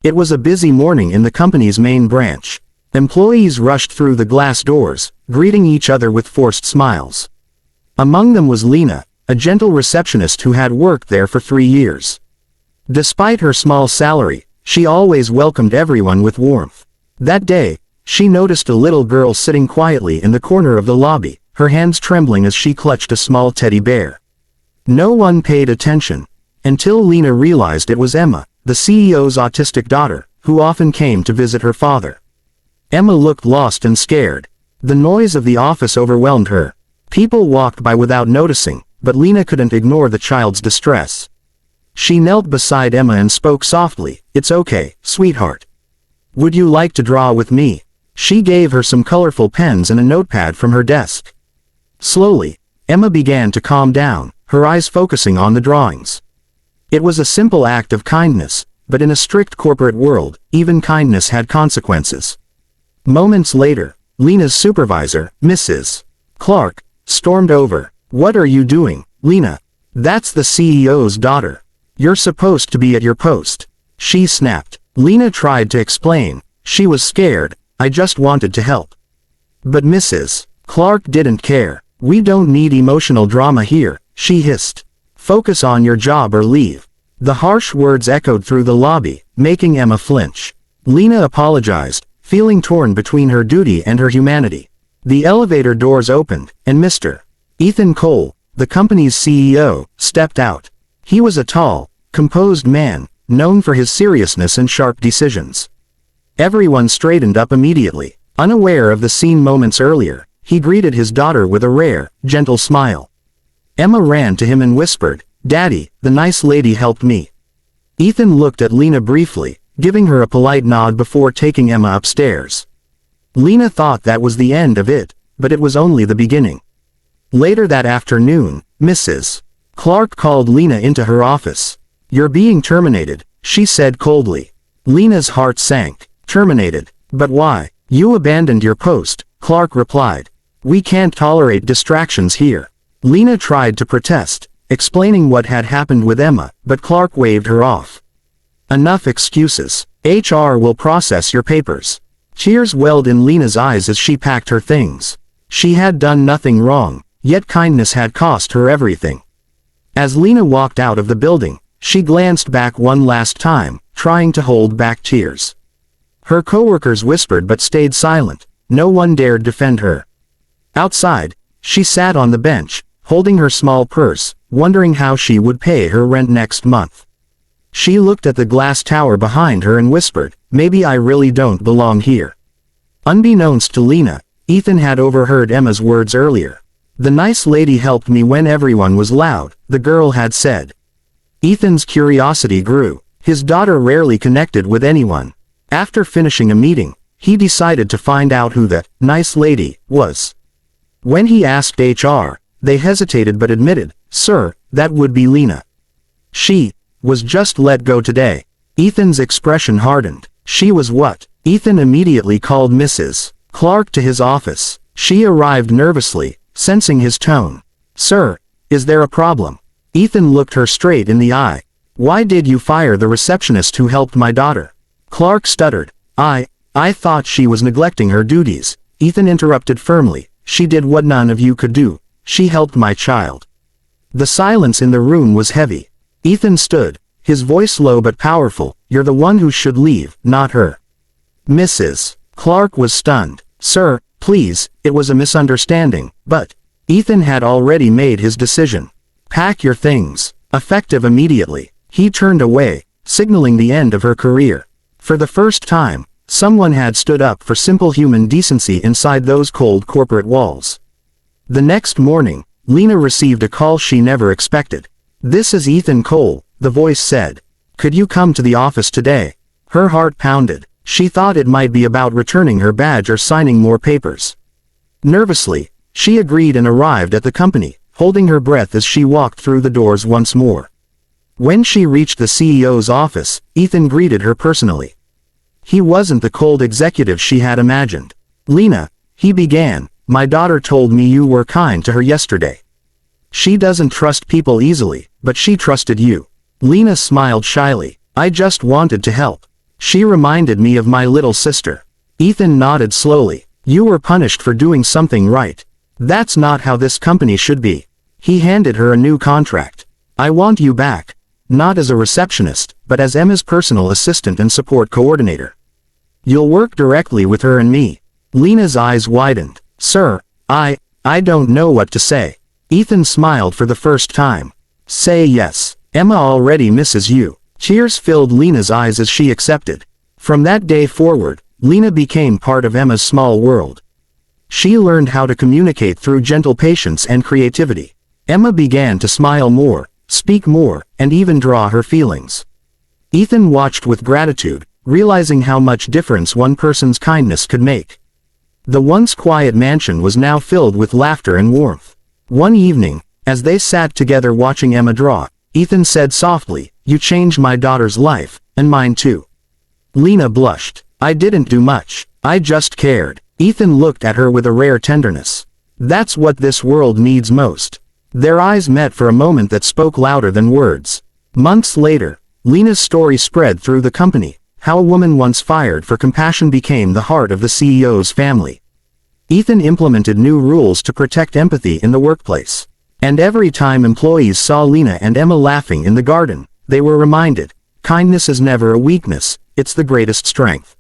It was a busy morning in the company's main branch. Employees rushed through the glass doors, greeting each other with forced smiles. Among them was Lena, a gentle receptionist who had worked there for 3 years. Despite her small salary, she always welcomed everyone with warmth. That day, she noticed a little girl sitting quietly in the corner of the lobby, her hands trembling as she clutched a small teddy bear. No one paid attention, until Lena realized it was Emma, the CEO's autistic daughter, who often came to visit her father. Emma looked lost and scared. The noise of the office overwhelmed her. People walked by without noticing, but Lena couldn't ignore the child's distress. She knelt beside Emma and spoke softly, "It's okay, sweetheart. Would you like to draw with me?" She gave her some colorful pens and a notepad from her desk. Slowly, Emma began to calm down, her eyes focusing on the drawings. It was a simple act of kindness, but in a strict corporate world, even kindness had consequences. Moments later, Lena's supervisor, Mrs. Clark, stormed over. "What are you doing, Lena? That's the CEO's daughter. You're supposed to be at your post," she snapped. Lena tried to explain. She was scared. "I just wanted to help." But Mrs. Clark didn't care. "We don't need emotional drama here," she hissed. "Focus on your job or leave." The harsh words echoed through the lobby, making Emma flinch. Lena apologized, feeling torn between her duty and her humanity. The elevator doors opened, and Mr. Ethan Cole, the company's CEO, stepped out. He was a tall, composed man, known for his seriousness and sharp decisions. Everyone straightened up immediately. Unaware of the scene moments earlier, he greeted his daughter with a rare, gentle smile. Emma ran to him and whispered, "Daddy, the nice lady helped me." Ethan looked at Lena briefly, giving her a polite nod before taking Emma upstairs. Lena thought that was the end of it, but it was only the beginning. Later that afternoon, Mrs. Clark called Lena into her office. "You're being terminated," she said coldly. Lena's heart sank. "Terminated? But why?" "You abandoned your post," Clark replied. "We can't tolerate distractions here." Lena tried to protest, explaining what had happened with Emma, but Clark waved her off. "Enough excuses. HR will process your papers." Tears welled in Lena's eyes as she packed her things. She had done nothing wrong, yet kindness had cost her everything. As Lena walked out of the building, she glanced back one last time, trying to hold back tears. Her coworkers whispered but stayed silent. No one dared defend her. Outside, she sat on the bench, holding her small purse, wondering how she would pay her rent next month. She looked at the glass tower behind her and whispered, "Maybe I really don't belong here." Unbeknownst to Lena, Ethan had overheard Emma's words earlier. "The nice lady helped me when everyone was loud," the girl had said. Ethan's curiosity grew. His daughter rarely connected with anyone. After finishing a meeting, he decided to find out who that nice lady was. When he asked HR, they hesitated but admitted, "Sir, that would be Lena. She was just let go today." Ethan's expression hardened. She was what? Ethan immediately called Mrs. Clark to his office. She arrived nervously, sensing his tone. "Sir, is there a problem?" Ethan looked her straight in the eye. "Why did you fire the receptionist who helped my daughter?" Clark stuttered. I thought she was neglecting her duties." Ethan interrupted firmly. "She did what none of you could do. She helped my child." The silence in the room was heavy. Ethan stood, his voice low but powerful. "You're the one who should leave, not her." Mrs. Clark was stunned. "Sir, please, it was a misunderstanding." But Ethan had already made his decision. "Pack your things." Effective immediately, he turned away, signaling the end of her career. For the first time, someone had stood up for simple human decency inside those cold corporate walls. The next morning, Lena received a call she never expected. "This is Ethan Cole," the voice said. "Could you come to the office today?" Her heart pounded. She thought it might be about returning her badge or signing more papers. Nervously, she agreed and arrived at the company, holding her breath as she walked through the doors once more. When she reached the CEO's office, Ethan greeted her personally. He wasn't the cold executive she had imagined. "Lena," he began, "my daughter told me you were kind to her yesterday. She doesn't trust people easily, but she trusted you." Lena smiled shyly. "I just wanted to help." She reminded me of my little sister. Ethan nodded slowly. You were punished for doing something right. That's not how this company should be. He handed her a new contract. I want you back. Not as a receptionist, but as Emma's personal assistant and support coordinator. You'll work directly with her and me. Lena's eyes widened. Sir, I don't know what to say. Ethan smiled for the first time. Say yes. Emma already misses you. Tears filled Lena's eyes as she accepted. From that day forward, Lena became part of Emma's small world. She learned how to communicate through gentle patience and creativity. Emma began to smile more, speak more, and even draw her feelings. Ethan watched with gratitude, realizing how much difference one person's kindness could make. The once quiet mansion was now filled with laughter and warmth. One evening, as they sat together watching Emma draw, Ethan said softly, "You changed my daughter's life, and mine too." Lena blushed. "I didn't do much. I just cared." Ethan looked at her with a rare tenderness. That's what this world needs most. Their eyes met for a moment that spoke louder than words. Months later, Lena's story spread through the company, how a woman once fired for compassion became the heart of the CEO's family. Ethan implemented new rules to protect empathy in the workplace. And every time employees saw Lena and Emma laughing in the garden, they were reminded, kindness is never a weakness, it's the greatest strength.